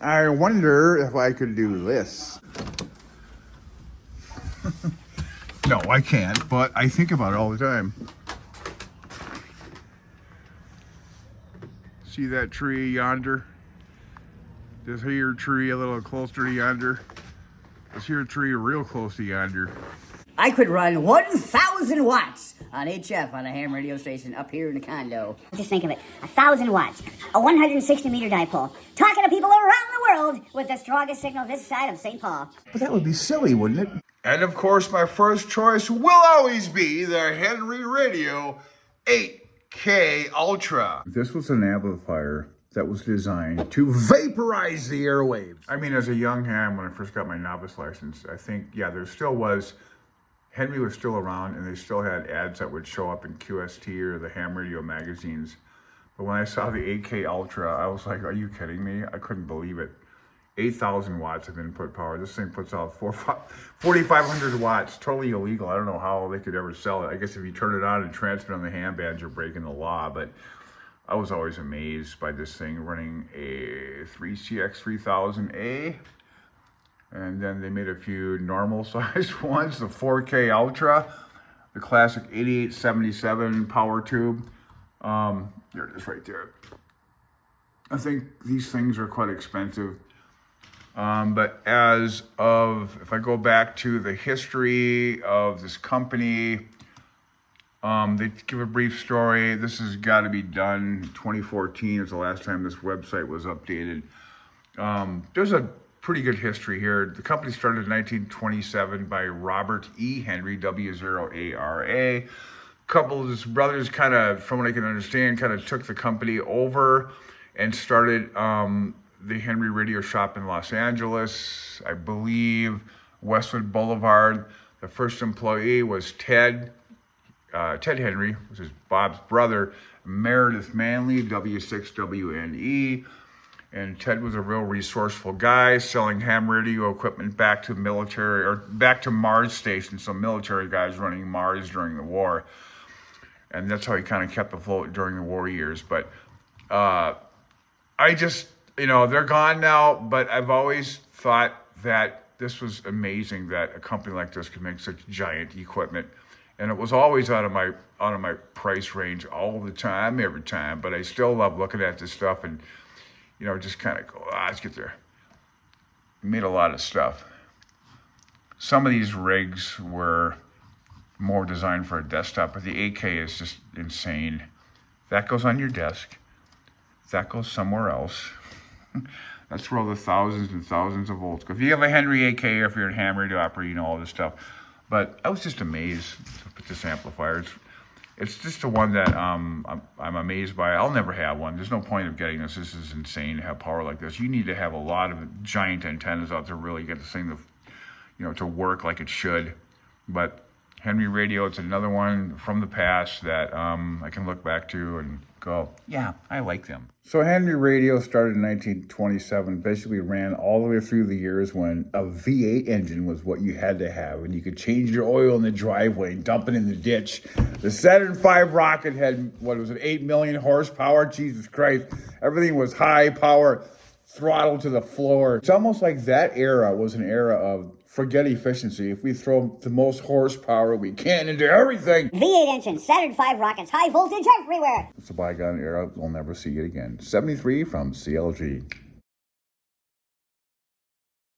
I wonder if I could do this. No, I can't, but I think about it all the time. See that tree yonder? This here tree a little closer to yonder. This here tree real close to yonder. I could run 1,000 watts on HF on a ham radio station up here in the condo. Just think of it, 1,000 watts, a 160 meter dipole, talking to people around the world with the strongest signal this side of St. Paul. But that would be silly, wouldn't it? And of course, my first choice will always be the Henry Radio 8K Ultra. This was an amplifier that was designed to vaporize the airwaves. I mean, as a young ham, when I first got my novice license, I think, yeah, there still was, Henry was still around, and they still had ads that would show up in QST or the ham radio magazines. But when I saw the 8K Ultra, I was like, are you kidding me? I couldn't believe it. 8,000 watts of input power. This thing puts out 4,500 watts. Totally illegal. I don't know how they could ever sell it. I guess if you turn it on and transmit on the ham bands, you're breaking the law. But I was always amazed by this thing running a 3CX3000A. And then they made a few normal sized ones, the 4K Ultra, the classic 8877 power tube. There it is right there. I think these things are quite expensive. But as of, if I go back to the history of this company, they give a brief story. This has got to be done. 2014 is the last time this website was updated. There's a pretty good history here. The company started in 1927 by Robert E. Henry, W0ARA. A couple of his brothers kind of, from what I can understand, kind of took the company over and started the Henry Radio Shop in Los Angeles. I believe Westwood Boulevard. The first employee was Ted Henry, which is Bob's brother, Meredith Manley, W6WNE. And Ted was a real resourceful guy, selling ham radio equipment back to military, or back to Mars stations, so military guys running Mars during the war. And that's how he kind of kept afloat during the war years. But I just, you know, they're gone now, but I've always thought that this was amazing that a company like this could make such giant equipment. And it was always out of my price range all the time, every time. But I still love looking at this stuff and, you know, just kind of go, let's get there. We made a lot of stuff. Some of these rigs were more designed for a desktop, but the 8K is just insane. That goes on your desk. That goes somewhere else. That's where all the thousands and thousands of volts go. If you have a Henry 8K, or if you're a ham radio operator, you know all this stuff. But I was just amazed with this amplifier. It's just the one that I'm amazed by. I'll never have one. There's no point of getting this. This is insane to have power like this. You need to have a lot of giant antennas out to really get this thing to, you know, to work like it should. But Henry Radio, it's another one from the past that I can look back to and go, yeah, I like them. So Henry Radio started in 1927, basically ran all the way through the years when a V8 engine was what you had to have, and you could change your oil in the driveway and dump it in the ditch. The Saturn V rocket had, what was it, 8 million horsepower? Jesus Christ. Everything was high power, throttle to the floor. It's almost like that era was an era of forget efficiency. If we throw the most horsepower we can into everything. V8 engine, Saturn V rockets, high voltage everywhere. It's a bygone era. We'll never see it again. 73 from CLG.